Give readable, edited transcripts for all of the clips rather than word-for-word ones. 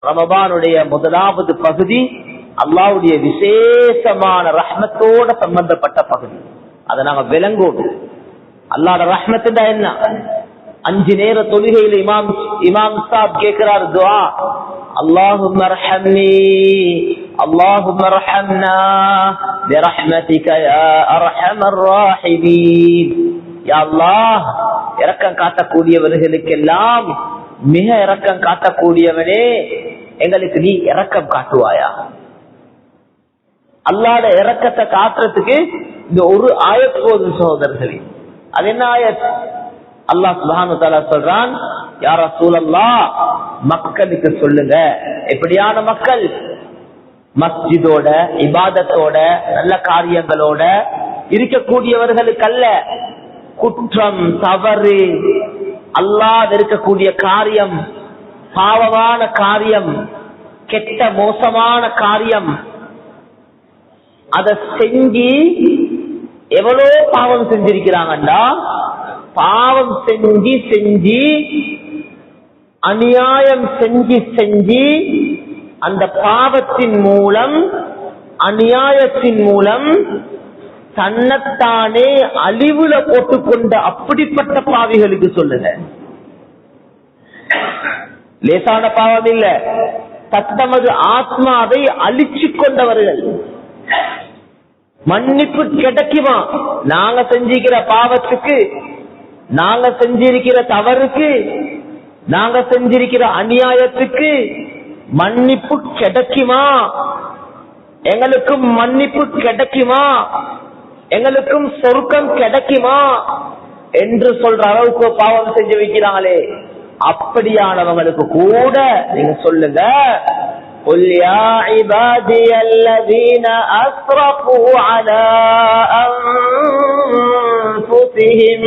ரமபானுடைய முதலாவது பகுதி அல்லாஹ்வுடைய விசேஷமான ரஹ்மத்தோட சம்பந்தப்பட்ட பகுதி. அதை நாங்க விளங்கோடு. அல்லாஹ்வுடைய ரஹ்மத் என்ன? 5 நேர தொழுகையில இமாம் சாப் கேட்கிறார் துஆ, அல்லாஹும்ம அர்ஹம்னி அல்லாஹும்ம அர்ஹம்னா பிரஹ்மதிக யா அர்ஹமர் ராஹிமீன். யா அல்லாஹ், இரக்கம் காட்டக்கூடியவர்களுக்கெல்லாம் மிக இரக்கம் காட்டக்கூடியவனே, எங்களுக்கு நீ இரக்கம் காட்டுவாயா. அல்லாஹ்வுடைய இரக்கத்தை காட்டுறதுக்கு இந்த ஒரு ஆயத் போதும் சகோதரர்களே. அது என்ன ஆயத்? அல்லாஹ் சுப்ஹானஹு வ தஆலா சொல்றான், யா ரசூலல்லாஹ், மக்களுக்கு சொல்லுங்க. எப்படியான மக்கள்? மஸ்ஜிதோட இபாதத்தோட நல்ல காரியங்களோட இருக்கக்கூடியவர்களுக்கு அல்ல. குற்றம் தவறு அல்லாஹ் இருக்கக்கூடிய காரியம், பாவமான காரியம், கெட்ட மோசமான காரியம், அதை செஞ்சு எவ்வளோ பாவம் செஞ்சிருக்கிறாங்கண்டா, பாவம் செஞ்சு அநியாயம் செஞ்சு அந்த பாவத்தின் மூலம் அநியாயத்தின் மூலம் தன்னைத்தானே அழிவுல போட்டுக்கொண்ட அப்படிப்பட்ட பாவிகளுக்கு சொல்லுங்க. லேசான பாவம் இல்ல, தத்தமது ஆத்மாவை அழிச்சு கொண்டவர்கள். மன்னிப்பு கிடைக்குமா? நாங்க செஞ்சிருக்கிற பாவத்துக்கு, நாங்க செஞ்சிருக்கிற தவறுக்கு, நாங்க செஞ்சிருக்கிற அநியாயத்துக்கு மன்னிப்பு கிடைக்குமா? எங்களுக்கும் மன்னிப்பு கிடைக்குமா? எங்களுக்கும் சொர்க்கம் கிடைக்குமா என்று சொல்ற அளவுக்கு பாவம் செஞ்சு வைக்கிறாங்களே, அப்படியானவங்களுக்கு கூட நீங்க சொல்லுங்க, قل يا عبادي الذين أسرفوا على أنفسهم.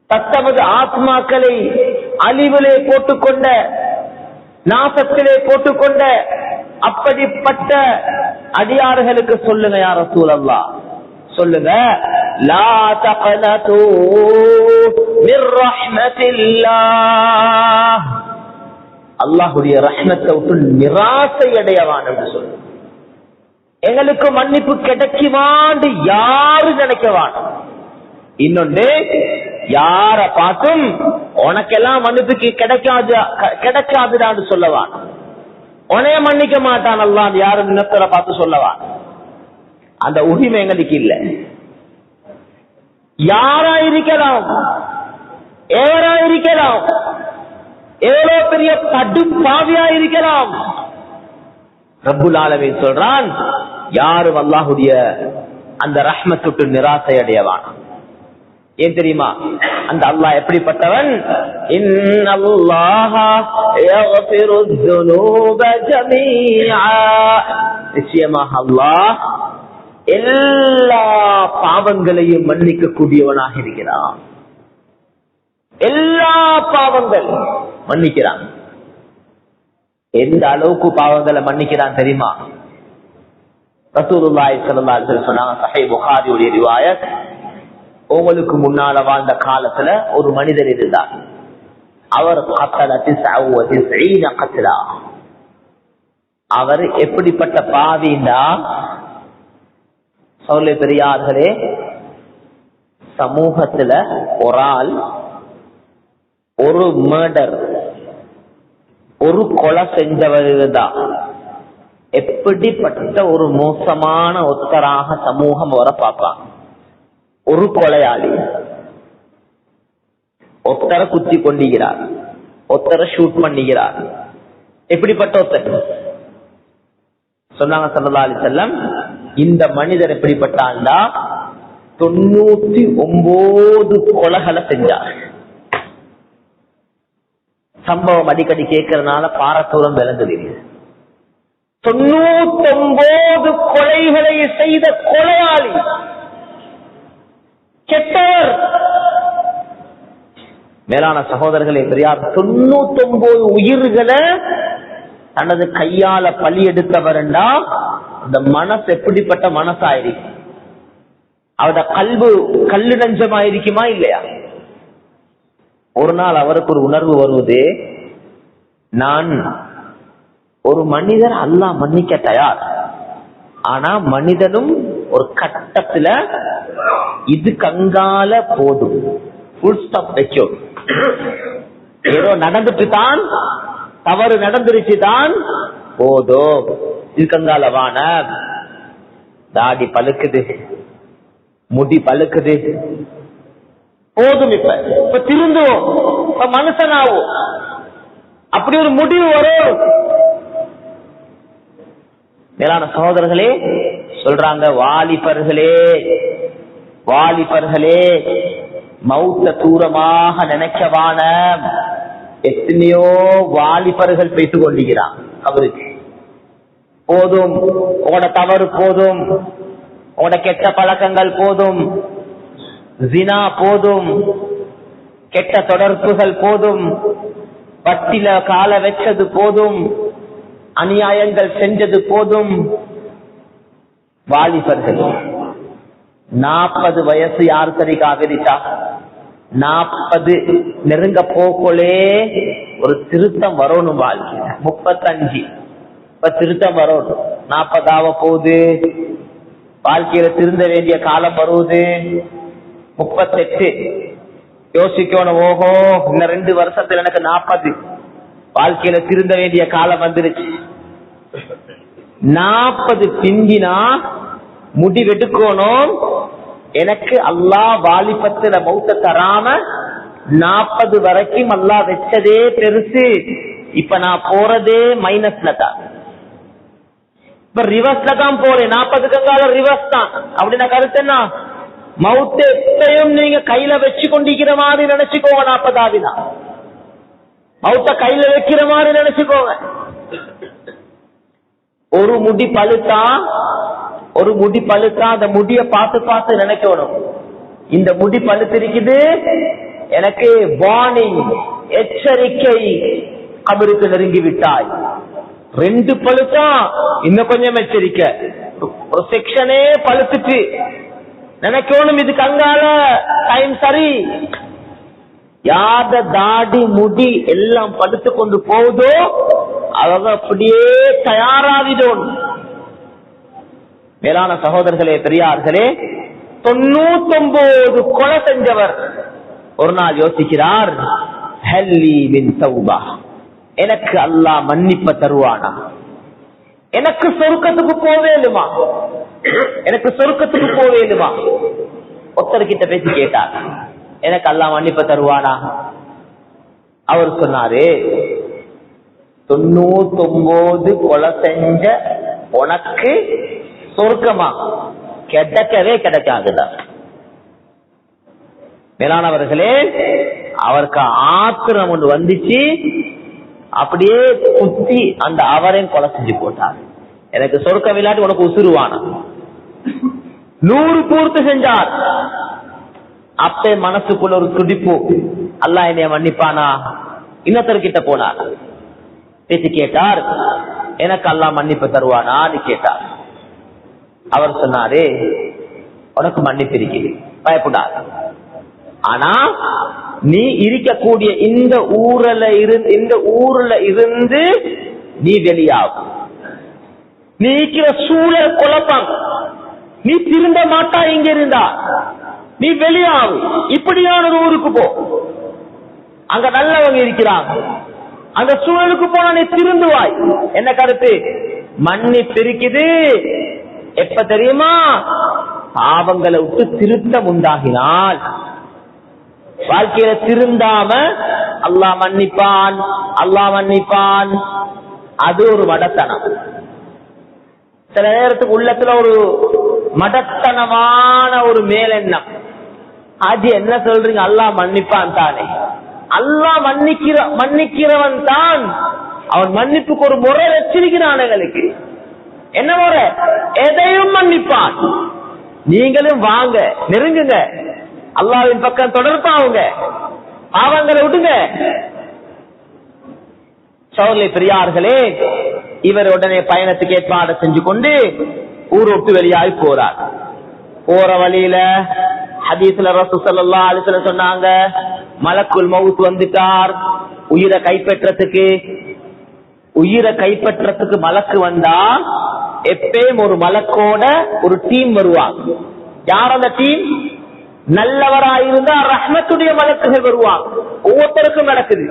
தத்தமது ஆத்மாக்களை அழிவிலே போட்டுக்கொண்ட, நாசத்திலே போட்டுக்கொண்ட அப்படிப்பட்ட அடியார்களுக்கு சொல்லுங்க யா ரசூலல்லாஹ், சொல்லுங்க, லா தக்னது மிர் ரஹ்மத்தில்லாஹ், அல்லாஹ்வுடைய ரஹ்மத்தை விட்டு நிராசை அடையவான் என்று சொல்லுங்க. எங்களுக்கு மன்னிப்பு கிடைக்குமான்னு யாரு நினைக்கவான். இன்னொன்று, யார பார்த்தும் உனக்கெல்லாம் மன்னிப்புக்கு கிடைக்காதுடான்னு சொல்லவான். உனைய மன்னிக்க மாட்டான் அல்லாஹ் யாரும் இன்னொருத்தரை பார்த்து சொல்லவான். அந்த உரிமை எங்களுக்கு இல்ல. யாரா இருக்கலாம், எவரா இருக்கலாம், எவ்வளவு பெரிய படுபாவியா இருக்கலாம், ரப்புல் ஆலமீன் சொல்றான், யாரும் அல்லாஹ்வுடைய அந்த ரஹ்மத்துக்கு நிராசை அடையவான். ஏன் தெரியுமா? அந்த அல்லாஹ் எப்படிப்பட்டவன்? இன்னல்லாஹ யக்ஃபிரு ذுனூப ஜமீஆ, நிச்சயமாக அல்லாஹ் எல்லா பாவங்களையும் மன்னிக்க கூடியவனாக இருக்கிறான். எல்லா பாவங்கள் மன்னிக்கிறான். எந்த அளவுக்கு பாவங்களை மன்னிக்கிறான் தெரியுமா? ரசூலுல்லாஹி ஸல்லல்லாஹு அலைஹி வஸல்லம் சொன்னாங்க, சஹீஹ் புகாரியுடைய ரிவாயத், உங்களுக்கு முன்னால வாழ்ந்த காலத்துல ஒரு மனிதர் இருந்தார். அவர் அவர் எப்படிப்பட்ட பாவிண்டா, சௌலே பெரியார்களே, சமூகத்துல ஒரு ஆள் ஒரு மர்டர், ஒரு கொலை செஞ்சவர் இருந்தா எப்படிப்பட்ட ஒரு மோசமான ஒத்தராக சமூகம் வர பார்ப்பாங்க. ஒரு கொலையாளி ஒத்தரை குத்தி கொண்டிருக்கிறார், ஒத்தரை ஷூட் பண்ணிக்கிறார். எப்படிப்பட்ட ஒத்தர் சொன்னாங்க ஸல்லல்லாஹு அலைஹி வஸல்லம், இந்த மனிதர் எப்படிப்பட்டாண்டா 99 கொலைகளை செஞ்சார். சம்பவம் அடிக்கடி கேட்கறதுனால பாரத்தூரம் விளங்குது. 99 கொலைகளை செய்த கொலையாளி, கெட்டவர். மேலான சகோதரர்களே, பெரியார் 99 உயிர்களை தனது கையால பலி எடுத்தவர்டா, அந்த மனசு எப்படிப்பட்ட மனசாயிருக்கு? அவட கல்பு கல்லு நஞ்சமாயிருக்குமா இல்லையா? ஒரு நாள் அவருக்கு ஒரு உணர்வு வருவது, நான் ஒரு மனிதர் அல்லாஹ் மன்னிக்க தயார், ஆனா மனிதனும் ஒரு கட்டத்துல இது கங்கால போதும், ஃபுல் ஸ்டாப் வைக்கும். ஏதோ நடந்துட்டு தான், தவறு நடந்துருச்சு தான், போதும் இது கங்கால வான, தாடி பழுக்குது, முடி பழுக்குது, போதும், இப்ப திருந்துவோம், இப்ப மனுஷனாவும், அப்படி ஒரு முடிவு வரும். மேலான சகோதரர்களே சொல்றாங்க, வாலிபர்களே மௌத்த தூரமாக நினைக்கவான. எத்தனையோ வாலிபர்கள் பேசிக் கொண்டிருக்கிறான் அவருக்கு. போதும், உங்களோட தவறு போதும், உங்களோட கெட்ட பழக்கங்கள் போதும், ஜினா போதும், கெட்ட தொடர்புகள் போதும், பட்டில கால வச்சது போதும், அநியாயங்கள் செஞ்சது போதும். வாலிபர்கள் 40 வயசு யார் சரி காவிரிச்சா, 40 நெருங்க போக்கோலே ஒரு திருத்தம் வரணும். வாழ்க்கை 35 இப்ப திருத்தம் வரணும். 40 போகுது, வாழ்க்கையில திருந்த வேண்டிய காலம் வருவது. 38 யோசிக்கணும், ஓஹோ இந்த 2 வருஷத்துல எனக்கு 40, வாழ்க்கையில திருந்த வேண்டிய காலம் வந்துருச்சு. 40 பிந்தினா முடிவெடுக்கணும், எனக்கு அல்லாஹ் வாலிபத்துல மௌத்த தராம 40 வரைக்கும் அல்லாஹ் வச்சதே பெருசு, இப்ப நான் போறதே மைனஸ்ல தான், இப்ப ரிவர்ஸ்ல தான் போறேன். 40 ரிவர்ஸ் தான். அப்படின்னா கருத்து என்ன, மௌத்த எப்பயும் நீங்க கையில வச்சு கொண்டிருக்கிற மாதிரி நினைச்சுக்கோங்க. 40 மௌத்த கையில வைக்கிற மாதிரி நினைச்சுக்கோங்க. ஒரு முடி பழுத்தா அந்த முடிய பார்த்து நினைக்கணும், இந்த முடி பழுத்திருக்குது, எனக்கு வார்னிங், எச்சரிக்கை, கபருக்கு நெருங்கி விட்டாய். 2 பழுத்தா இன்னும் கொஞ்சம் எச்சரிக்கை, ஒரு செக்ஷனே பழுத்துட்டு நினைக்கணும், இது கங்கால டைம் சரி. யாத தாடி முடி எல்லாம் படுத்து கொண்டு போகுதோ அவங்க அப்படியே தயாராகிடும். மேலான சகோதரர்களே, பெரியார்களே, 99 கொலை செஞ்சவர் ஒரு நாள் யோசிக்கிறார், எனக்கு அல்லாஹ் மன்னிப்ப தருவானா, எனக்கு சொர்க்கத்துக்கு போவேலுமா, ஒருத்தர்கிட்ட பேசி கேட்டார், எனக்கு அல்லாஹ் மன்னிப்ப தருவானா? அவர் சொன்னாரு, 99 கொலை செஞ்ச உனக்கு சொர்க்கமா? கிடைக்கவே கிடைக்காதுதான். மேலானவர்களே, அவருக்கு ஆத்திரம் ஒன்று வந்துச்சு, அப்படியே குத்தி அந்த அவரையும் கொலை செஞ்சு போட்டார். எனக்கு சொர்க்க விளையாட்டு உனக்கு உசுருவானா? 100 பூர்த்தி செஞ்சார். அப்பே மனசுக்குள்ள ஒரு துடிப்பு, அல்லாஹ் என்னைய மன்னிப்பானா? இன்னொருத்தர்கிட்ட போனார், பேசி கேட்டார், எனக்கு அல்லாஹ் மன்னிப்பு தருவானான்னு கேட்டார். அவர் சொன்னாரு, உனக்கு மன்னிப்பு இருக்குது, பயப்படாது, ஆனா நீ இருக்கக்கூடிய இந்த ஊர்ல இருந்து நீ வெளியாகும், நீ இருக்கிற சூழல் குழப்பம், நீ திரும்ப மாட்டா, இங்க இருந்தா நீ வெளியாகும், இப்படியான ஒரு ஊருக்கு போ, அங்க நல்லவங்க இருக்கிறாங்க, அந்த சூழலுக்கு போனா நீ திருந்துவாய். என்ன கருத்து? மன்னிப்பு இருக்குது எப்ப தெரியுமா? பாவங்களை விட்டு திருத்தம் உண்டாகினால். வாழ்க்கையில திருந்தாம அல்லாஹ் மன்னிப்பான், அது ஒரு மடத்தனம். சில நேரத்துக்கு உள்ளத்துல ஒரு மடத்தனமான ஒரு மேலெண்ணம், அது என்ன சொல்றீங்க, அல்லாஹ் மன்னிப்பான் தானே? அல்லாஹ் மன்னிக்கிறவன் தான். அவன் மன்னிப்புக்கு ஒரு முறை வச்சிருக்கிறான். எங்களுக்கு என்ன முறை? எதையும் மன்னிப்பான். நீங்களும் வாங்க, நெருங்குங்க, அல்லாஹ்வின் பக்கம் தொடர்பாவுங்க, பாவங்களை விடுங்க. சோதனை பெரியார்களே, இவர் உடனே பயணத்துக்கு ஏற்பாடு செஞ்சு கொண்டு ஊர் விட்டு வெளியாகி போறார். போற வழியில ஹதீஸ்ல ரசூல் ஸல்லல்லாஹு அலைஹி வஸல்லம் சொன்னாங்க, மலக்குல் மவுத் வந்துட்டார் உயிரை கைப்பற்றதுக்கு மலக்கு வந்தா எப்பயும் ஒரு மலக்கோட ஒரு டீம் வருவாங்க. யார் அந்த டீம்? நல்லவராயிருந்தா ரஹ்மத்துடைய மலக்குகள் வருவாங்க, ஒவ்வொருத்தருக்கும் நடக்குது.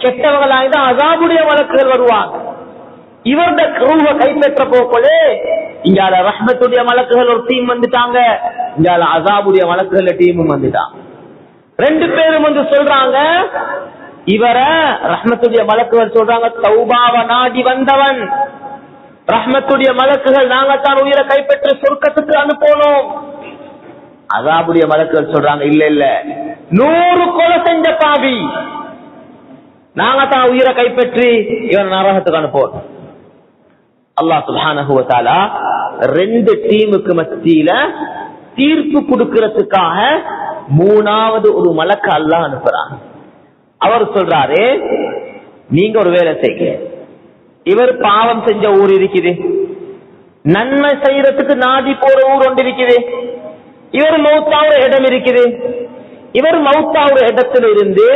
கெட்டவங்களாயிருந்தா அஸாபுடைய மலக்குகள் வருவாங்க. இவருடைய ரூஹ கைப்பற்ற போக்கலே இங்கால ரஹ்மத்துடைய மலக்குகள் ஒரு டீம் வந்துட்டாங்க, இங்கால அஸாபுடைய மலக்குகள் டீமும் வந்துட்டாங்க. ரெண்டு பேரும் வந்து சொல்றாங்க, இவர ரஹ்மத்துடைய மலக்குகள் சொல்றாங்க தௌபாவ நாடி வந்தவன், ரஹ்மத்துடைய மலக்குகள் நாங்கத்தான் உயிரை கைப்பற்றி சொர்க்கத்துக்கு அனுப்பணும். அஸாபுடைய மலக்குகள் சொல்றாங்க இல்ல இல்ல, 100 கொலை செஞ்ச பாவி, நாங்கத்தான் உயிரை கைப்பற்றி இவன் நரகத்துக்கு அனுப்பணும். அல்லாஹ் சுப்ஹானஹு வ தஆலா ரெண்டு டீமுக்கு மத்தியில தீர்ப்பு கொடுக்கிறதுக்காக மூணாவது ஒரு மலக்க அல்லாஹ் அனுப்புறான். அவர் சொல்றாரு, நீங்க ஒரு வேலை செய்ய, இவர் பாவம் செஞ்ச ஊர் இருக்குது, நன்மை செய்யறதுக்கு நாடி போற ஊர் ஒன்று இருக்குது, இவர் மௌத்தாவுற இடம் இருக்குது, இவர் மௌத்தாவுற இடத்துல இருந்து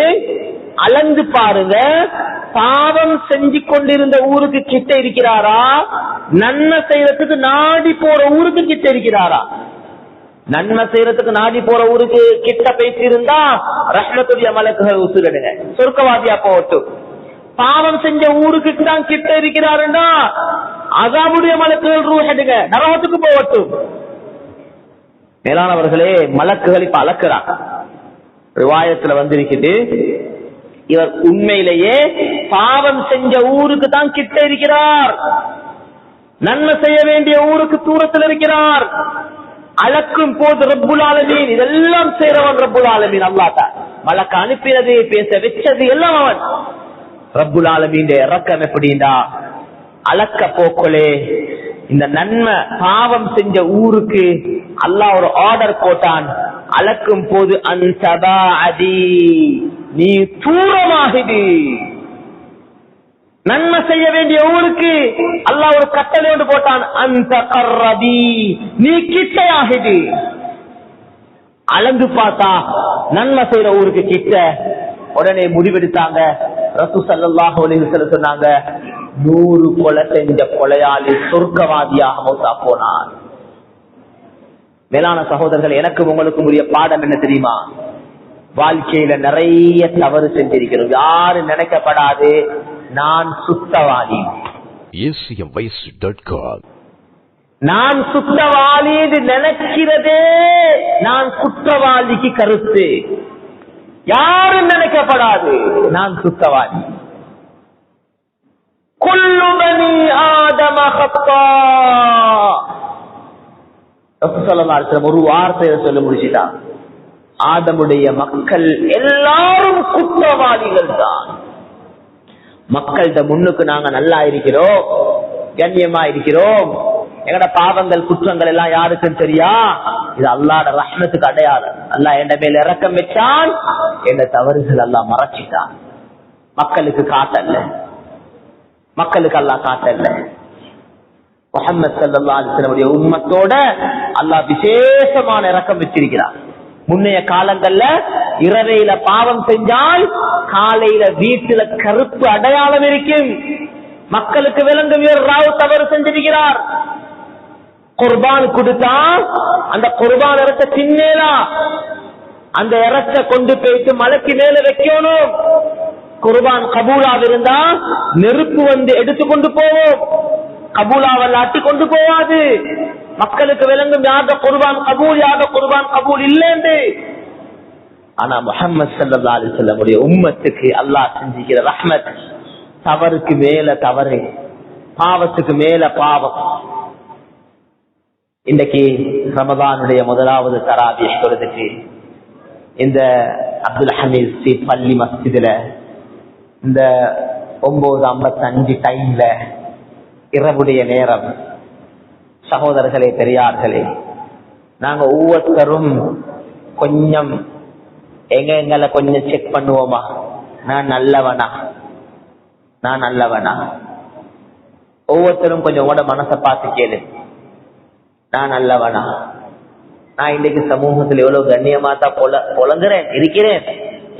அளந்து பாருங்க, பாவம் செஞ்சு கொண்டிருந்த ஊருக்கு கிட்ட இருக்கிறாரா, நன்மை செய்யறதுக்கு நாடி போற ஊருக்கு கிட்ட இருக்கிறாரா? நன்மை செய்யறதுக்கு நாடி போற ஊருக்கு கிட்ட பேசியிருந்தா ரஹ்மத்துடைய மலக்குகள் உசுரடுங்க, சொர்க்கவாதியா போகட்டும். பாவம் செஞ்ச ஊருக்கு தான் கிட்ட இருக்கிறாருன்னா அஸாபுடைய மலக்குகள் ரூஹடுங்க, நரகத்துக்கு போகட்டும். மேலானவர்களே, மலக்குகள் இப்ப அளக்கிறாங்க. ரிவாயத்துல வந்திருக்குது, இவர் உண்மையிலேயே பாவம் செஞ்ச ஊருக்கு தான் கிட்ட இருக்கிறார், நன்மை செய்ய வேண்டிய ஊருக்கு தூரத்தில் இருக்கிறார். அளக்கும் போது ரப்புல் ஆலமீன் இதெல்லாம் செய்றவன் ரப்புல் ஆலமீன் அல்லாஹ் தான். மலக்க அனுப்பினது, பேச வச்சது எல்லாம் அவன். ரப்புல் ஆலமீன் இறக்கம் எப்படின்னா, அளக்க போக்கலே இந்த நன்மை பாவம் செஞ்ச ஊருக்கு அல்லாஹ் ஒரு ஆர்டர் போட்டான். அளக்கும் போது அன்சபாஅதி, நீ தூரமாகிடு. நன்மை செய்ய வேண்டிய ஊருக்கு அல்லாஹ் ஒரு கட்டளை ஒன்று போட்டான், அந்த கர்ரபி, நீ கிட்டையாகிடு. அளந்து பார்த்தா நன்மை செய்யற ஊருக்கு கிட்ட. உடனே முடிவெடுத்தாங்க. ரசூல் ஸல்லல்லாஹு அலைஹி வஸல்லம் சொன்னாங்க, 100 கொலை செஞ்ச கொலையாளி சொர்க்கவாதியாக மௌத்தா போனார். மேலான சகோதரர்கள், எனக்கு உங்களுக்கு உரிய பாடம் என்ன தெரியுமா? வாழ்க்கையில நிறைய தவறு செஞ்சிருக்கிறோம், யாரு நினைக்கப்படாது நான் சுத்தவாளி, நான் சுத்தவாளி நினைக்கிறதே நான் குற்றவாளிக்கு கருத்து. யாரும் நினைக்கப்படாது நான் சுத்தவாளி. குல்லு பனி ஆதம ஹத்தா. ரசூல் ஸல்லல்லாஹு அலைஹி வஸல்லம் ஒரு வார்த்தையை சொல்லி முடிச்சிட்டான், ஆதமுடைய மக்கள் எல்லாரும் குற்றவாளிகள் தான். மக்கள்கிட்ட முன்னுக்கு நாங்க நல்லா இருக்கிறோம், கண்ணியமா இருக்கிறோம், எங்கட பாவங்கள் குற்றங்கள் எல்லாம் யாருக்கும் தெரியா? இது அல்லாஹ்வுடைய ரஹ்மத்துக்கு அடையாளம். அல்லாஹ் என் மேல இரக்கம் வச்சான், என் தவறுகள் அல்லாஹ் மறைச்சிட்டான். மக்களுக்கு காட்டல்ல, மக்களுக்கு அல்லாஹ் காட்டல்ல. முஹம்மது ஸல்லல்லாஹு அலைஹி வஸல்லம் உம்மத்தோட அல்லாஹ் விசேஷமான இரக்கம் வச்சிருக்கிறார். முன்னைய காலங்கள்ல இரவையில பாவம் செஞ்சால் காலையில வீட்டுல கருப்பு அடையாளம் இருக்கும், மக்களுக்கு விளங்கும் ராவு தவறு செஞ்சிருக்கிறார். குர்பான் கொடுத்தா அந்த குர்பான் இறச்ச தின்னேலா, அந்த இறச்ச கொண்டு போயிட்டு மலைக்கு மேல வைக்கணும். குர்பான் கபூலாக இருந்தா நெருப்பு வந்து எடுத்துக்கொண்டு போவோம், கபூலாவல் ஆட்டி கொண்டு போவாது. மக்களுக்கு விளங்கும் யாத குர்பான் கபூல், யாத குர்பான் கபூல் இல்லைன்னு. ஆனா முஹம்மது ஸல்லல்லாஹு அலைஹி வஸல்லம் உம்மத்துக்கு அல்லாஹ் செஞ்சிக்கிற ரஹ்மத், தவறுக்கு மேல தவறு, பாவத்துக்கு மேல பாவம். இன்றைக்கு ரமதானுடைய முதலாவது தராவிஹ் தொழுதுக்கு இந்த அப்துல் ஹமீத் ஸ்ட்ரீட் பள்ளி மஸ்ஜிதுல இந்த 9:55 டைம்ல இரவுடைய நேரம், சகோதரர்களே பெரியார்களே, நாங்க ஒவ்வொருத்தரும் கொஞ்சம் எங்களை கொஞ்சம் செக் பண்ணுவோமா? நான் நல்லவனா, நான் நல்லவனா? ஒவ்வொருத்தரும் கொஞ்சம் உங்களோட மனசை பார்த்து கேளு, நான் நல்லவனா? நான் இன்னைக்கு சமூகத்தில் எவ்வளவு கண்ணியமா தான் இருக்கிறேன்,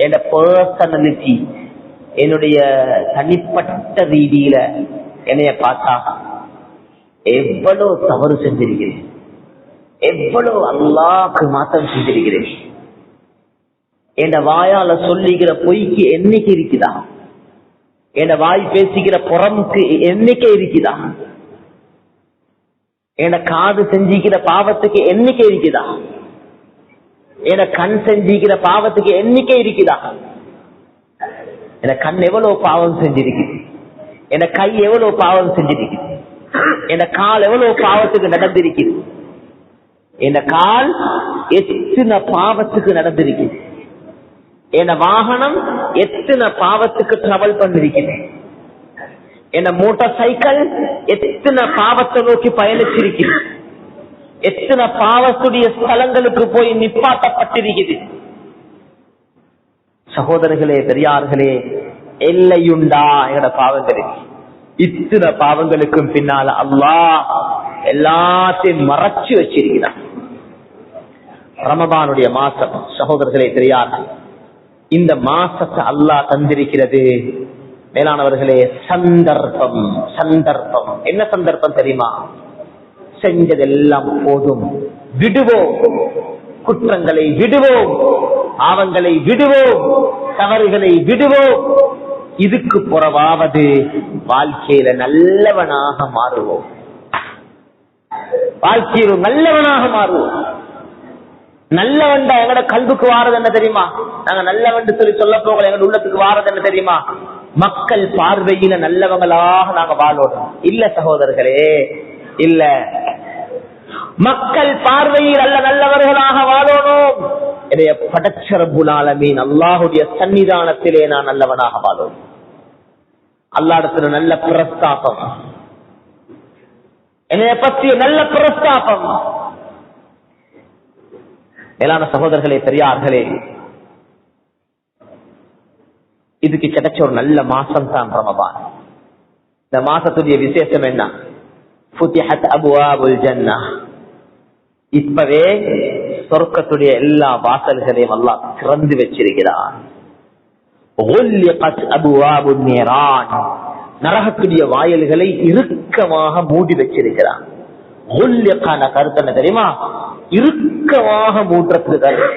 என் பர்சனாலிட்டி, என்னுடைய தனிப்பட்ட ரீதியில என்னைய பார்த்தா எவ்வளவு தவறு செஞ்சிருக்கிறேன், எவ்வளவு அல்லாஹ்க்கு மாற்றம் செஞ்சிருக்கிறேன். என் வாயால சொல்லிக்கிற பொய்க்கு எண்ணிக்கை இருக்குதா? என் வாய் பேசிக்கிற புறமுக்கு எண்ணிக்கை இருக்குதா? என் காது செஞ்சிக்கிற பாவத்துக்கு எண்ணிக்கை இருக்குதா? என் கண் செஞ்சிக்கிற பாவத்துக்கு எண்ணிக்கை இருக்குதா? என் கண் எவ்வளவு பாவம் செஞ்சிருக்குது, என் கை எவ்வளவு பாவம் செஞ்சிருக்குது, என் கால் எவ்வளவு பாவத்துக்கு நடந்திருக்குது, என் கால் எத்தனை பாவத்துக்கு நடந்திருக்குது, என் வாகனம் எத்தனை பாவத்துக்கு டிராவல் பண்ணிருக்கிறேன், என் மோட்டார் சைக்கிள் எத்தனை பாவத்தை நோக்கி பயணிச்சிருக்கிறது, எத்தனை பாவத்துடைய ஸ்தலங்களுக்கு போய் நிப்பாட்டப்பட்டிருக்கிறது. சகோதரர்களே, பெரியார்களே, எல்லையுண்டா எங்கட பாவங்களுக்கு? இத்தனை பாவங்களுக்கும் பின்னால அல்லாஹ் எல்லாத்தையும் மறைச்சு வச்சிருக்கிறான். ரமதானுடைய மாசம் சகோதரர்களே, பெரியார்கள், இந்த மாசத்தை அல்லாஹ் தந்திருக்கிறது மேலானவர்களே சந்தர்ப்பம். சந்தர்ப்பம் என்ன சந்தர்ப்பம் தெரியுமா? செஞ்சதெல்லாம் போதும், விடுவோம், குற்றங்களை விடுவோம், பாவங்களை விடுவோம், தவறுகளை விடுவோம். இதுக்கு புறவாவது வாழ்க்கையில நல்லவனாக மாறுவோம், வாழ்க்கையில் நல்லவனாக மாறுவோம். நல்லவன்டா எங்கட கல்விக்கு வாரது என்ன தெரியுமா? நாங்க நல்லவன் சொல்லி சொல்ல போகல, எங்க உள்ளத்துக்கு வாரது என்ன தெரியுமா? மக்கள் பார்வையில நல்லவங்களாக நாங்க வாழோம். இல்ல சகோதரர்களே, இல்ல. மக்கள் பார்வையில் அல்ல நல்லவர்களாக வாழணும். என்னைய படைச்ச ரப்புல் ஆலமீன் அல்லாஹுடைய சன்னிதானத்திலே நான் நல்லவனாக வாழும். அல்லாஹ்விடத்துல நல்ல பிரஸ்தாபம், என்னைய பற்றிய நல்ல பிரஸ்தாபம். மேலான சகோதரர்களே, பெரியார்களே, இதுக்கு கிடைச்ச ஒரு நல்ல மாசம் தான் ரமதான். இந்த மாசத்துடைய விசேஷம் என்ன? ஃபுதிஹத் அபுவாபுல் ஜன்னah. இப்பவே சொர்க்கத்துடைய எல்லா வாசல்களையும் அல்லாஹ் திறந்து வச்சிருக்கிறான். உல்லிகத் அபுவாபுன் நீரான். நரகத்துடைய வாயில்களை இறுக்கமாக மூடி வச்சிருக்கிறான். உல்லிகான கருத்து என்ன தெரியுமா? இறுக்கமாக மூடுறதுக்கு.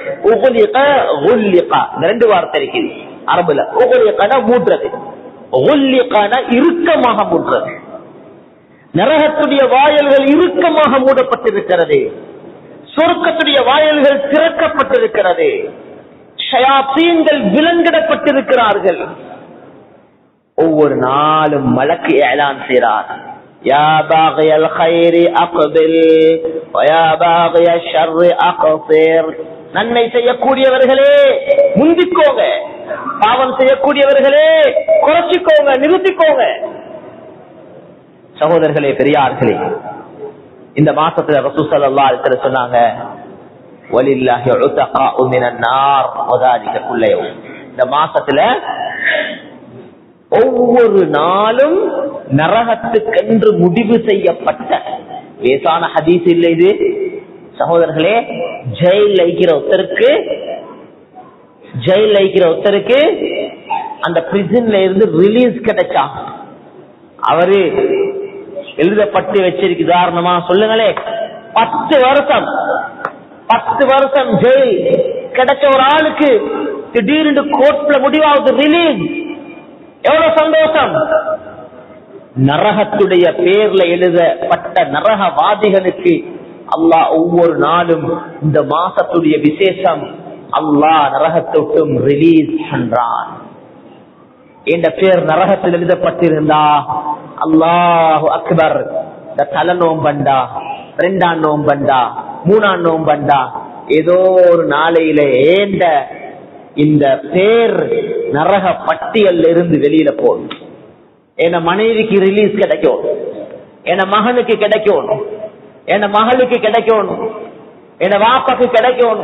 ரெண்டு வார்த்தை இருக்குது அரபுல. உகுலிகான மூடுறது, உல்லிகான இறுக்கமாக மூடுறது. நரகத்துடைய வாயில்கள் இறுக்கமாக மூடப்பட்டிருக்கிறது, சொர்க்கத்துடைய வாயில்கள் திறக்கப்பட்டிருக்கிறது, ஷயாத்தீன்கள் விலங்கிடப்பட்டிருக்கிறார்கள். ஒவ்வொரு நாளும் மலக்கு ஏலான் செய்றார், யா பாகியல் கைரி அக்பில் வயா பாகிய ஷர்ரி அக்ஸிர். நன்மை செய்யக்கூடியவர்களே முந்திக்கோங்க, பாவம் செய்யக்கூடியவர்களே குறைச்சிக்கோங்க, நிறுத்திக்கோங்க. சகோதரர்களே, பெரியார்களே, இந்த மாசத்துல ரசூல் ஸல்லல்லாஹு அலைஹி வஸல்லம் சொன்னாங்க, வலில்லாஹி உதகாஉ மினன் நார் வதாலிக குல்ல யௌம். இந்த மாசத்துல ஒவ்வொரு நாளும் நரகத்துக்கென்று முடிவு செய்யப்பட்ட லேசான ஹதீஸ் இல்லை இது சகோதரர்களே. ஜெயில் லைக்கிற ஒருத்தருக்கு அந்த பிரிசன்ல இருந்து ரிலீஸ் கிடைச்சா, அவரு எழுதப்பட்டு வச்சிருக்கு. உதாரணமா சொல்லுங்களே, 10 வருஷம் ஜெயில் கிடைச்ச ஒரு ஆளுக்கு திடீர்னு கோர்ட்ல முடிவாவது ரிலீஸ். எவ்வளவு சந்தோஷம்! நரகத்துடைய பேர்ல எழுதப்பட்ட நரகவாதிகளுக்கு அல்லாஹ் ஒவ்வொரு நாளும் இந்த மாசத்துடைய விசேஷம் அல்லாஹ் நரகத்துக்கும் ரிலீஸ் பண்றான். இந்த பேர் நரகத்தில் எழுதப்பட்டிருந்தா அல்லாஹு அக்பர், இந்த தலை நோம்பண்டா, 2ஆம் நோம்பண்டா, 3ஆம் நோம்பண்டா, ஏதோ ஒரு நாளையில ஏண்ட இந்த பேர் நரக பட்டியல்ல இருந்து வெளியில போகும். என் மனைவிக்கு ரிலீஸ் கிடைக்கும், என் மகனுக்கு கிடைக்கும், என் மகளுக்கு கிடைக்கும், என் வாப்பாக்கு கிடைக்கும்,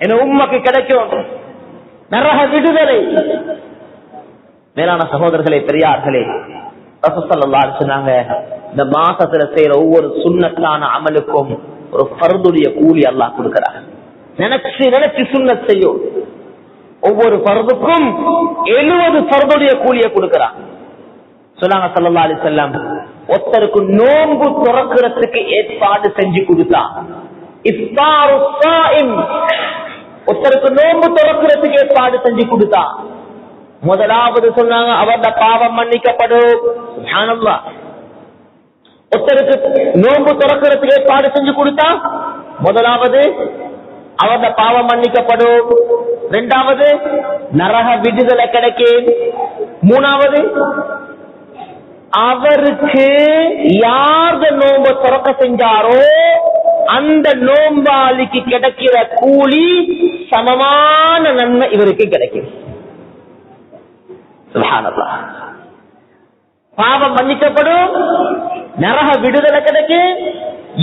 என் உம்மைக்கு கிடைக்கும். நரக விடுதலை. மேலான சகோதரர்களே, பெரியார்களே, ரசூல் ஸல்லல்லாஹு அலைஹி சொன்னாங்க, இந்த மாசத்துல செய்யற ஒவ்வொரு சுன்னத்தான அமலுக்கும் ஒரு ஃபர்துடைய கூலி அல்லாஹ் கொடுக்கிறார். நினைச்சு சுன்னத் செய்யும். ஒவ்வொரு ஃபர்துக்கும் 70 ஃபர்துடைய கூலியை கொடுக்கிறான். சொன்னாங்க ஸல்லல்லாஹு அலைஹி வஸல்லம், ஒருத்தருக்கு நோன்பு துறக்கிறதுக்கு ஏற்பாடு செஞ்சு கொடுத்தான். இஃப்தாரு ஸாயிம், ஒருத்தருக்கு நோன்பு துறக்கிறதுக்கு ஏற்பாடு செஞ்சு கொடுத்தான். முதலாவது சொன்னாங்க அவருடைய பாவம் மன்னிக்கப்படும். சுப்ஹானல்லாஹ். ஒருத்தருக்கு நோன்பு துறக்கிறதுக்கு ஏற்பாடு செஞ்சு கொடுத்தா முதலாவது அவருடைய பாவம் மன்னிக்கப்படும். இரண்டாவது நரக விடுதலை கிடைக்கும். மூணாவது அவருக்கு யார் நோன்பு துறக்க செஞ்சாரோ அந்த நோம்பாளிக்கு கிடைக்கிற கூலி சமமான நன்மை இவருக்கு கிடைக்கும். சுப்ஹானல்லாஹ். பாவம் மன்னிக்கப்படும், நரக விடுதலை கிடைக்கும்.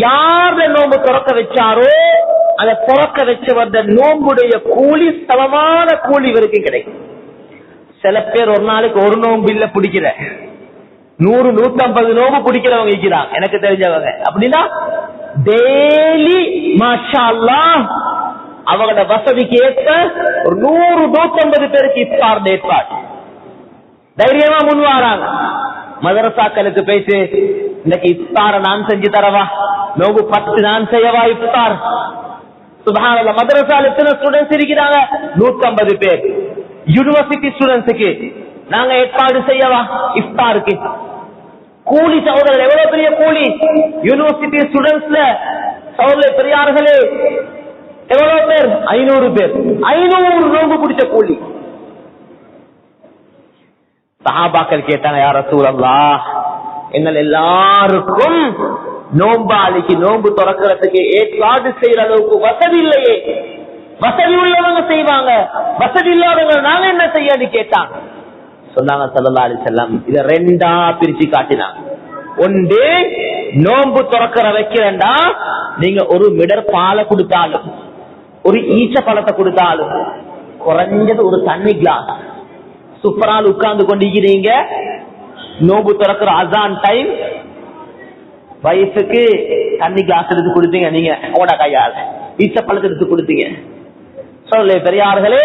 யார் நோன்பு துறக்க வச்சாரோ அதை துறக்க வச்சவந்த நோம்புடைய கூலி சமமான கூலி இவருக்கு கிடைக்கும். சில பேர் ஒரு நாளைக்கு ஒரு நோம்பு இல்ல பிடிக்கிற 100-150 நோம்பு பிடிக்கிறவங்க இருக்கிறாங்க எனக்கு தெரிஞ்சவங்க. அப்படின்னா டெய்லி மாஷா அல்லாஹ் அவங்களோட வசதிக்கு ஏற்ப ஒரு 100-150 பேருக்கு இஃப்தார் ஏற்பாடு தைரியமா முன் வராங்க. மதரசாக்களுக்கு பேசி இன்னைக்கு இஃப்தார நான் செஞ்சு தரவா, நோம்பு 10 நான் செய்யவா இஃப்தார். சுப்ஹானல்லாஹ். மதரசால எத்தனை ஸ்டூடெண்ட்ஸ் இருக்கிறாங்க? 150 பேர். யூனிவர்சிட்டி ஸ்டூடெண்ட்ஸுக்கு நாங்க ஏற்பாடு செய்யவா இஃப்தாருக்கு. கூலி சகோதரர்கள் எவ்வளவு பெரிய கூலி! யூனிவர்சிட்டி ஸ்டூடெண்ட்ஸ்ல சகோதரர்களே பெரியார்களே எவ்வளவு பேர்? 500 பேர். 500 நோம்பு பிடிச்ச கூலி. சஹாபாக்கள் கேட்டாங்க, யா ரசூலல்லாஹ், எங்கள் எல்லாருக்கும் நோம்பாளிக்கு நோம்பு துறக்கிறதுக்கு ஏற்பாடு செய்யற அளவுக்கு வசதி இல்லையே, வசதி உள்ளவங்க செய்வாங்க, வசதி இல்லாதவங்க நாங்க என்ன செய்யன்னு கேட்டாங்க. சொன்னாங்க ஸல்லல்லாஹு அலைஹி வஸல்லம், இத ரெண்டா பிரிச்சு காட்டினாங்க. ஒன்று, நோம்பு துறக்கிற வைக்கிறேன்டா நீங்க ஒரு மிடர் பாலை கொடுத்தாலும் ஒரு ஈச்ச பழத்தை கொடுத்தாலும் குறைஞ்சது ஒரு தண்ணி கிளாஸ் சூப்பரால் உட்கார்ந்து கொண்டிருக்கிறீங்க. நோம்பு துறக்கிற அசான் டைம் வயசுக்கு தண்ணி கிளாஸ் எடுத்து கொடுத்தீங்க, நீங்க ஓட கையால ஈச்ச பழத்தை எடுத்து கொடுத்தீங்க. சொல்ல பெரியார்களே,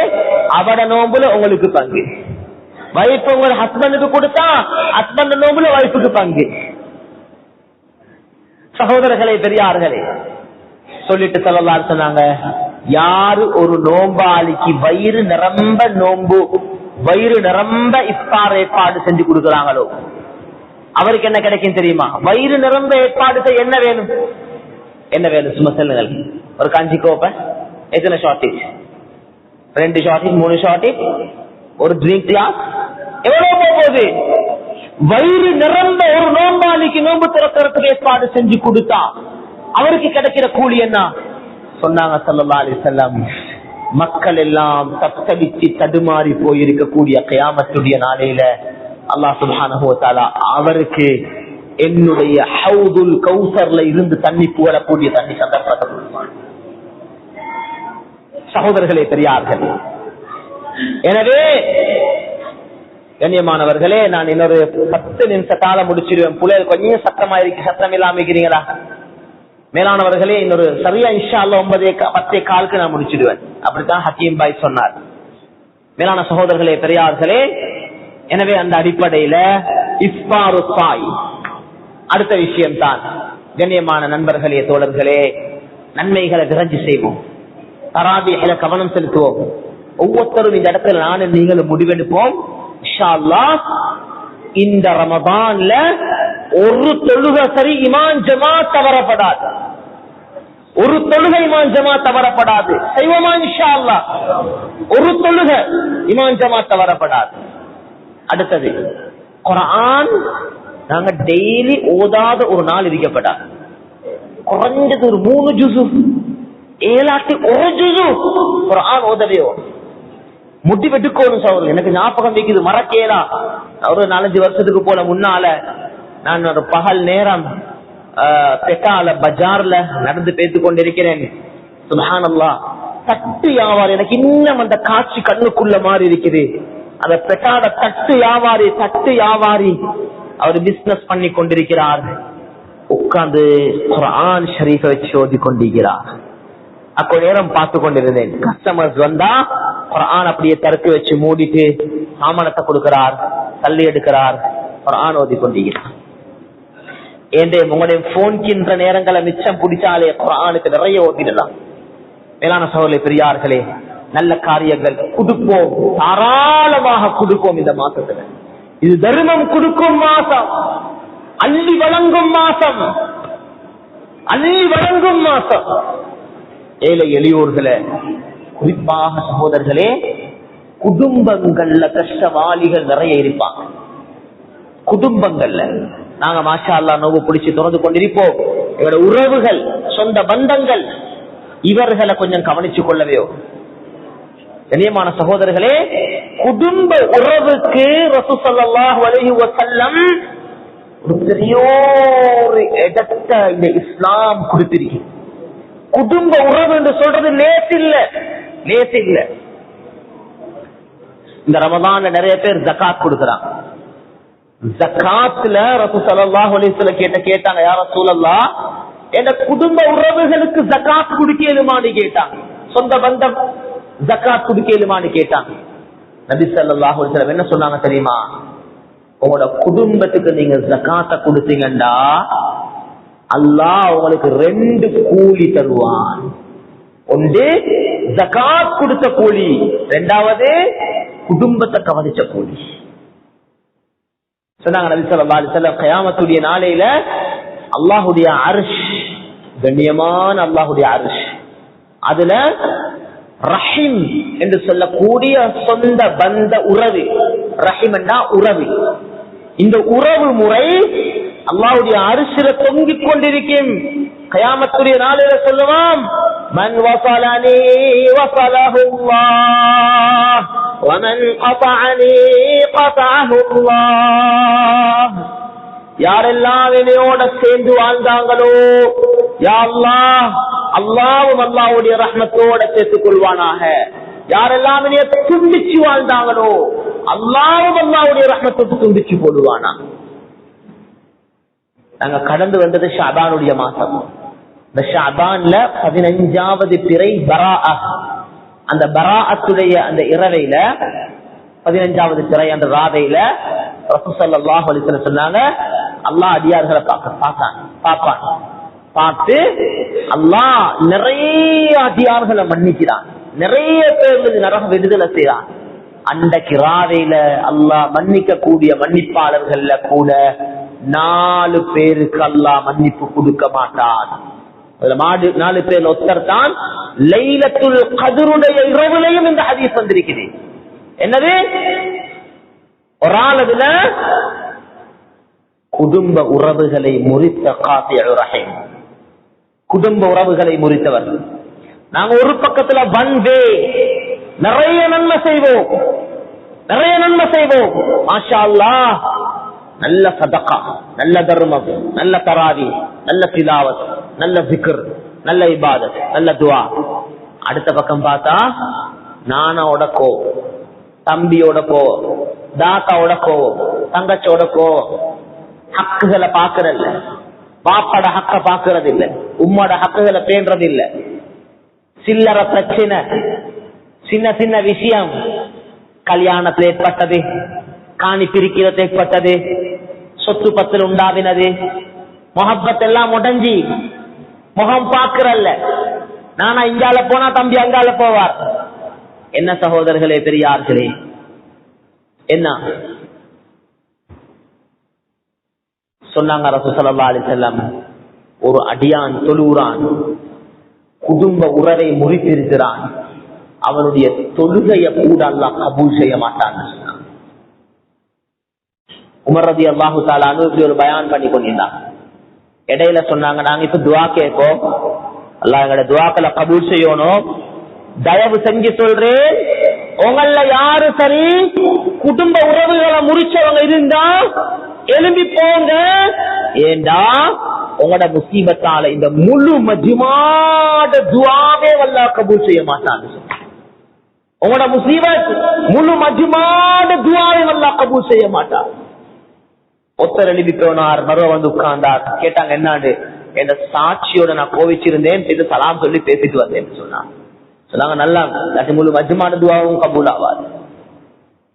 அவட நோம்புல உங்களுக்கு பங்கு. வைஃப் உங்க ஹஸ்பண்டுக்கு கொடுத்தா ஹஸ்பண்ட் நோம்புல வைஃபுக்கு பங்கு. சகோதரர்களே பெரியார்களே, சொல்லிட்டு ஸல்லல்லாஹு அலைஹி சொன்னாங்க, யாரு ஒரு நோம்பாளிக்கு வயிறு நிரம்ப நோம்பு வயிறு நிரம்ப இஃப்தார் ஏற்பாடு செஞ்சு கொடுக்கிறாங்களோ அவருக்கு என்ன கிடைக்கும் தெரியுமா? வயிறு நிரம்ப ஏற்பாடு செய்ய என்ன வேணும்? என்ன வேணும்? சும்மா சொல்லுங்கள். ஒரு கஞ்சி கோப்பை, எத்தனை ஷார்டேஜ்? 2 ஷார்டேஜ், 3 ஷார்டேஜ், ஒரு ட்ரிங்க் கிளாஸ், எவ்வளவு போகுது? வயிறு நிரம்ப ஒரு நோம்பாளிக்கு நோம்பு திறக்கிறதுக்கு ஏற்பாடு செஞ்சு கொடுத்தா அவருக்கு கிடைக்கிற கூலி என்ன? சொன்னாங்க ஸல்லல்லாஹு அலைஹி வஸல்லம், மக்கள் எல்லாம் தத்தளிச்சு தடுமாறி போயிருக்கக்கூடிய கியாமத்துடைய நாளையில அல்லாஹ் சுப்ஹானஹு வ தஆலா அவருக்கு என்னுடைய ஹவுதுல் கௌசர்ல இருந்து தண்ணி போடக்கூடிய தண்ணி சந்தர்ப்பத்தை கொடுப்பான். சகோதரர்களே பெரியார்கள், எனவே கண்ணியமானவர்களே, நான் இன்னொரு 10 நிமிஷ காலம் முடிச்சிருவேன். புள்ளைகள் கொஞ்சம் சத்தமா இருக்கு, சத்தம் இல்லாம இருக்கிறீங்களா? மேலானவர்களே, இன்னொரு சரியா இன்ஷா அல்லாஹ் 9:10 நான் முடிச்சிடுவேன். அப்படித்தான் ஹக்கீம் பாய் சொன்னார். மேலான சகோதரர்களே பெரியார்களே, எனவே அந்த அடிப்படையில இஃப்தாரு ஸாயிம் அடுத்த விஷயம் தான். கண்ணியமான நண்பர்களே, தோழர்களே, நன்மைகளை விரைஞ்சு செய்வோம், தராபீஹ்ல கவனம் செலுத்துவோம். ஒவ்வொருத்தரும் இந்த இடத்துல நானும் நீங்களும் முடிவெடுப்போம். இன்ஷா அல்லாஹ் இந்த ரமதான்ல ஒரு தொழுகை சரி இமாம் ஜமாத் தவறப்படாது, ஒரு தொழுகை இமாம் ஜமாத் தவறப்படாது. செய்வோமா இன்ஷா அல்லாஹ்? ஒரு தொழுகை இமாம் ஜமாத் தவறப்படாது. அடுத்தது, குர்ஆன் நாங்க டெய்லி ஓதாத ஒரு நாள் இருக்கப்படாது. குறைஞ்சது ஒரு 3 ஜுஸு, 7 1 ஜுஸு குர்ஆன் ஓதவே முடிவெடுக்கணும். சகோதரர், எனக்கு ஞாபகம் வைக்குது, மறக்கலாம். ஒரு 4-5 வருஷத்துக்கு போல முன்னால நான் ஒரு பகல் நேரம் பெட்டால பஜார்ல நடந்து பேசிக் கொண்டிருக்கிறேன். சுப்ஹானல்லாஹ், தட்டு வியாபாரி, எனக்கு இன்னும் அந்த காட்சி கண்ணுக்குள்ள மாதிரி இருக்குது. அந்த பெட்டாட தட்டு வியாபாரி அவர் பிசினஸ் பண்ணி கொண்டிருக்கிறார். உட்கார்ந்து குர்ஆன் ஷரீஃபை வச்சு ஓதி கொண்டிருக்கிறார். அப்போ நேரம் பார்த்து கொண்டிருந்தேன். கஸ்டமர்ஸ் வந்தா குர்ஆன் அப்படியே தடுத்து வச்சு மூடிட்டு சாமானத்தை கொடுக்கிறார், தள்ளி எடுக்கிறார், குர்ஆன் ஓதி கொண்டிருக்கிறார். உங்களுடைய போன்கின்ற நேரங்களை மிச்சம் பிடிச்சாலே குர்ஆனுக்கு நிறைய ஓதிடலாம். மேலான சகோதரர்களே, பெரியார்களே, நல்ல காரியங்கள் கொடுப்போம், தாராளமாக கொடுப்போம். இந்த மாசத்துல இது தர்மம் கொடுக்கும் மாசம், அள்ளி வழங்கும் மாசம், அள்ளி வழங்கும் மாசம். ஏழை எளியோர்களே, குறிப்பாக சகோதரர்களே, குடும்பங்கள்ல கஷ்டவாளிகள் நிறைய இருப்பாங்க. குடும்பங்கள்ல நாங்க மாஷா அல்லாஹ் நோவு பிடிச்சு திறந்து கொண்டிருப்போம். எங்களோட உறவுகள், சொந்த பந்தங்கள், இவர்களை கொஞ்சம் கவனிச்சு கொள்ளவே. கண்ணியமான சகோதரர்களே, குடும்ப உறவுக்கு ரசூல் ஸல்லல்லாஹு அலைஹி வஸல்லம் ஒரு பெரிய இடத்தை இந்த இஸ்லாம் கொடுத்திருக்கு. குடும்ப உறவு என்று சொல்றது லேஸ் இல்ல, லேஸ் இல்ல. இந்த ரமதான்ல நிறைய பேர் ஜகாத் கொடுக்கறாங்க. ஜகாத்ல ரசூல் ஸல்லல்லாஹு அலைஹி வஸல்லம் கேட்டாங்க, யா ரசூலல்லாஹ், என் குடும்ப உறவுகளுக்கு ஜகாத் கொடுக்கலுமான்னு கேட்டாங்க. சொந்த பந்தம் ஜகாத் கொடுக்கலுமான்னு கேட்டாங்க. நபி ஸல்லல்லாஹு அலைஹி வஸல்லம் என்ன சொன்னாங்க தெரியுமா? உங்களோட குடும்பத்துக்கு நீங்க ஜகாத்தை கொடுத்தீங்கண்டா அல்லாஹ் உங்களுக்கு 2 கூலி தருவான். ஒன்று ஜகாத் கொடுத்த கூலி, இரண்டாவது குடும்பத்தை கவனிச்ச கூலி. சொன்னாங்க நபி ஸல்லல்லாஹு அலைஹி வஸல்லம், கியாமத்துடைய நாளையில அல்லாஹ்வுடைய அர்ஷ், கண்ணியமான அல்லாஹ்வுடைய அர்ஷ், அதுல ரஹீம் என்று சொல்லக்கூடிய சொந்த பந்த உறவு, ரஹீம் என்றா உறவு, இந்த உறவு முறை அல்லாஹ்வுடைய அர்ஷில தொங்கிக் கொண்டிருக்கும். கியாமத்துடைய நாளையில சொல்லுவான், மன் வஸலனி வஸலஹு அல்லாஹ் வமன் கதஅனி கதஅஹு அல்லாஹ். யாரெல்லாம் என்னையோட சேர்ந்து வாழ்ந்தாங்களோ யா அல்லாஹ், அல்லாஹ்வும் அல்லாஹ்வுடைய ரஹ்மத்தோட சேர்த்துக் கொள்வானாக. யாரெல்லாம் என்னைய துண்டிச்சு வாழ்ந்தாங்களோ அல்லாஹ்வும் அல்லாஹ்வுடைய ரஹ்மத்தோடு துண்டிச்சு போடுவானா. நாங்க கடந்து வந்தது ஷஅபானுடைய மாசம். இந்த ஷஅபான்ல 15வது பிறை பராஅ. அந்த பராஅத்துடைய அந்த இரவையில 15வது பிறை அந்த ராவையில ரசூல் ஸல்லல்லாஹு அலைஹி வஸல்லம் சொன்னாங்க, அல்லாஹ் அடியார்களை பார்ப்பான். பார்த்து அல்லாஹ் நிறைய அடியார்களை மன்னிக்கிறான், நிறைய பேர் நரக விடுதலை செய்யறான். அன்றைக்கு ராவையில அல்லாஹ் மன்னிக்க கூடிய மன்னிப்பாளர்கள்ல கூட 4 பேருக்கு அல்லாஹ் மன்னிப்பு கொடுக்க மாட்டான். 4 பேர் ஒருத்தர் தான் லைலத்துல் கத்ருடைய இரவுலையும் இந்த ஹதீஸ் வந்திருக்கிறது. என்னது? ஒரு ஆள் அதுல குடும்ப உறவுகளை முறித்த காத்தியு ரஹீம், குடும்ப உறவுகளை முறித்தவர். நாங்க ஒரு பக்கத்துல வன்வே நிறைய நன்மை செய்வோம், நிறைய நன்மை செய்வோம், மாஷா அல்லாஹ், நல்ல சதகா, நல்ல தர்மம், நல்ல தராவி, நல்ல திலாவத், நல்ல zikr, நல்ல இபாதத், நல்ல துஆ. அடுத்த பக்கம் பார்த்தா நானோட கோவம், தம்பியோட கோவம், தாத்தாவோட கோவம், தங்கச்சோட கோவம், ஹக்குகளை பாக்குறதில்ல, பாப்பாட ஹக்க பாக்குறது இல்ல, உம்மோட ஹக்குகளை பேண்டது இல்ல, சில்லற பிரச்சனை, சின்ன சின்ன விஷயம், கல்யாணத்தில் ஏற்பட்டது, காணி பிரிக்கிறது ஏற்பட்டது, சொத்து பத்தில் உண்டாவினது, முகப்பத் எல்லாம் உடஞ்சி முகம் பாக்குறல்ல, நானா இங்கால போனா தம்பி அங்கால போவார். என்ன சகோதரர்களே, பெரியார்களே, என்ன சொன்னாங்க ரசூல் ஸல்லல்லாஹு அலைஹி வஸல்லம்? ஒரு அடியான் தொழுகிறான், குடும்ப உறவை முறித்திருக்கிறான், அவனுடைய தொழுகையை கூட அல்லாஹ் கபூல் செய்ய மாட்டான். உமர் ரலியல்லாஹு தஆலா அன்ஹு இப்படி ஒரு பயான் பண்ணி கொண்டிருந்தாங்க. இடையில சொன்னாங்க, நாங்க இப்ப துஆ கேட்போம், அல்லாஹ் எங்களோட துஆக்களை கபூல் செய்யணும், தயவு செஞ்சு சொல்றேன், உங்கள யாரு சரி குடும்ப உறவுகளை முறிச்சவங்க இருந்தா எழும்பி போங்க, ஏண்டா உங்களோட முசீபத்தால இந்த முழு மஜ்மாட துஆவே அல்லாஹ் கபூல் செய்ய மாட்டாங்க. உங்களோட முசீபத் முழு மஜ்மாட துஆவே அல்லாஹ் கபூல் செய்ய மாட்டார். ஒருத்தர் எழுதி போனார், மறுவ வந்து உட்கார்ந்தார், கேட்டாங்க என்னாண்டு? என்ற சாட்சியோட நான் கோவிச்சிருந்தேன், சலாம் சொல்லி பேசிட்டு வந்தேன் சொன்னார். சொன்னாங்க நல்லா முழு மஜ்மான துஆவும் கபூல் ஆவாது.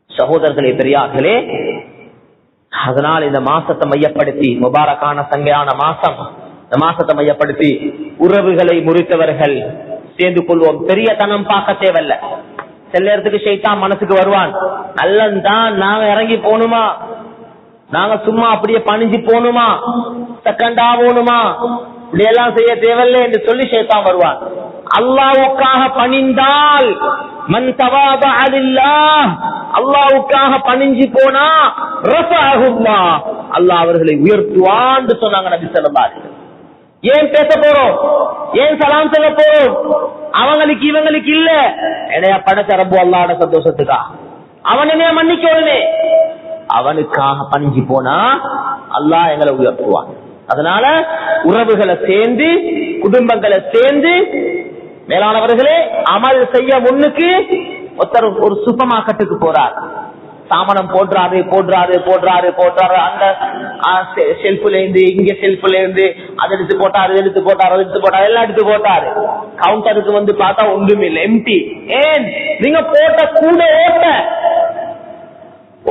சகோதரர்களே பெரியார்களே, அதனால் இந்த மாசத்தை மையப்படுத்தி, முபாரக்கான சங்கையான மாசம், இந்த மாசத்தை மையப்படுத்தி உறவுகளை முறித்தவர்கள் சேர்ந்து கொள்வோம். பெரிய தனம் பார்க்க தேவையில்ல. சில நேரத்துக்கு ஷைத்தான் மனசுக்கு வருவான், நல்லந்தான் நாங்க இறங்கி போகணுமா, நாங்க சும்மா அப்படியே பணிஞ்சு போகணுமா, செகண்டா போகணுமா, இப்படி எல்லாம் செய்ய தேவையில்லை என்று சொல்லி ஷைத்தான் வருவான். அல்லாஹ்வுக்காக பணிந்தால், மன் தவாதஅ லில்லாஹ், அல்லாஹ்வுக்காக பணிஞ்சு போனா ரஃபஅஹுல்லாஹ், அல்லாஹ் அவர்களை உயர்த்துவான்னு சொன்னாங்க நபி ஸல்லல்லாஹு அலைஹி வஸல்லம். ஏன் பேச போறோம், ஏன் சலாம் சொல்ல போறோம்? அவங்களுக்கு இவங்களுக்கு இல்ல, என்னைய படைச்ச ரப்பு அல்லாஹ்வோட சந்தோஷத்துக்கா, அவன் என்னைய மன்னிக்கவே, அவனுக்காக பணிஞ்சு போனா அல்லாஹ் எங்களை உயர்த்துவான். அதனால உறவுகளை சேர்ந்து, குடும்பங்களை சேர்ந்து, மேலானவர்களே, அமல் செய்ய முன்னுக்கு ஒருத்தர் ஒரு சூப்பர் மார்க்கெட்டுக்கு போறார், சாமானம் போடுறாரு, அந்த ஷெல்ஃப்ல இருந்து, இங்க ஷெல்ஃப்ல இருந்து அதை எடுத்து போட்டாரு, எல்லாம் எடுத்து போட்டாரு. கவுண்டருக்கு வந்து பார்த்தா ஒன்றும் இல்லை, எம்டி. ஏன் நீங்க போட்ட கூட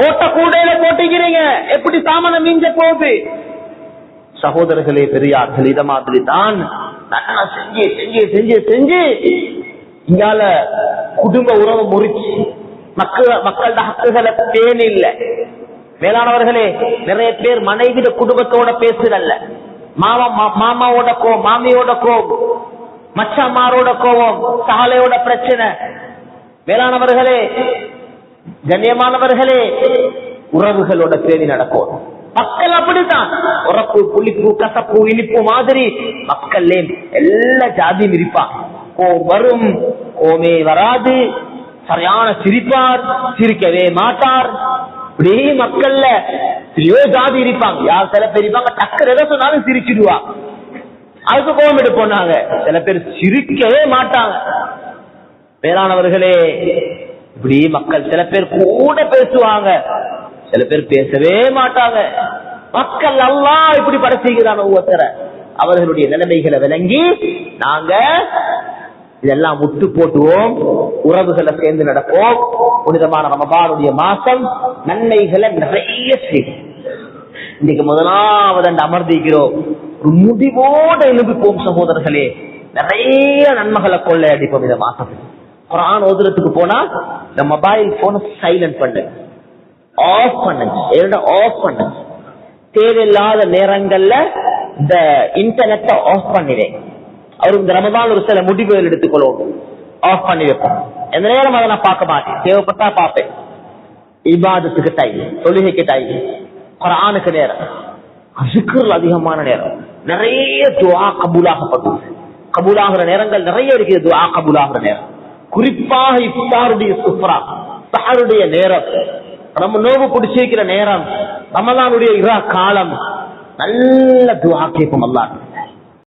ஓட்ட கூடையில போட்டிக்கிறீங்க, எப்படி சாமானம் மிஞ்ச போகுது? சகோதரர்களே பெரியார்கள், இத மாதிரி தான் செஞ்சு செஞ்சு செஞ்சு செஞ்சு இங்கால குடும்ப உறவு முறிச்சு மக்களோட ஹக்குகளை பேணி இல்ல. மேலானவர்களே, நிறைய பேர் மனைவிட குடும்பத்தோட பேசுறல்ல, மாமாவோட கோவம், மாமியோட கோவம், மச்சம்மாரோட கோவம், சாலையோட பிரச்சனை. மேலானவர்களே, கண்ணியமானவர்களே, உறவுகளோட பேணி நடக்கும். மக்கள் அப்படித்தான், உறப்பு, புளிப்பு, கசப்பு, இனிப்பு மாதிரி மக்கள் எல்லா ஜாதியும் இருப்பாங்க. கோம் வரும், கோமே வராது, சரியான சிரிப்பார், சிரிக்கவே மாட்டார். இப்படி மக்கள்ல ஜாதி இருப்பாங்க. யார் சில பேர் இருப்பாங்க, டக்கர் எதை சொன்னாலும் சிரிச்சிடுவாங்க, அதுக்கு கோபம் எடுப்போம் நாங்க. சில பேர் சிரிக்கவே மாட்டாங்க. மேலானவர்களே, இப்படி மக்கள் சில பேர் கூட பேசுவாங்க, சில பேர் பேசவே மாட்டாங்க. மக்கள் அல்லாஹ் இப்படி படைச்சுகிறான் ஒவ்வொருத்தர. அவர்களுடைய நிலைமைகளை விளங்கி நாங்க இதெல்லாம் முட்டு போட்டுவோம், உறவுகளை சேர்ந்து நடப்போம். புனிதமான ரமபானுடைய மாசம் நன்மைகளை நிறைய செய்யும். இன்னைக்கு முதலாவது அமர்ந்திக்கிறோம், ஒரு முடிவோடு எழுப்பிப்போம் சகோதரர்களே. நிறைய நன்மைகளை கொள்ளை அடிப்போம் இந்த மாசம். குர்ஆன் ஓதுறதுக்கு போனா இந்த மொபைல் போனை சைலண்ட் பண்ணுங்க, ஆஃப் பண்ணுங்க. தேவையில்லாத நேரங்கள்ல இந்த இன்டர்நெட்டை ஆஃப் பண்ணிடுறேன். அவருக்கு இந்த ரமதான் ஒரு சில முடிவுகள் எடுத்துக்கொள்வோம், ஆஃப் பண்ணி வைப்போம். எந்த நேரம் அதை நான் பார்க்க மாட்டேன், தேவைப்பட்டா பார்ப்பேன். இபாதத்துக்கு டைம், தொழுகைக்கு டைம், குர்ஆனுக்கு நேரம், ஸிக்ர் அதிகமான நேரம், நிறைய துஆ கபூலாகப்படும். கபூலாகிற நேரங்கள் நிறைய இருக்குது, துஆ கபூலாகிற நேரம். குறிப்பாக இஃப்தாருடைய சுஃப்ரா, சஹருடைய நேரம், நம்ம நோவு பிடிச்சிருக்கிற நேரம், ரமலானுடைய இரா காலம், நல்ல துஆ கேட்போம் அல்லாஹ்.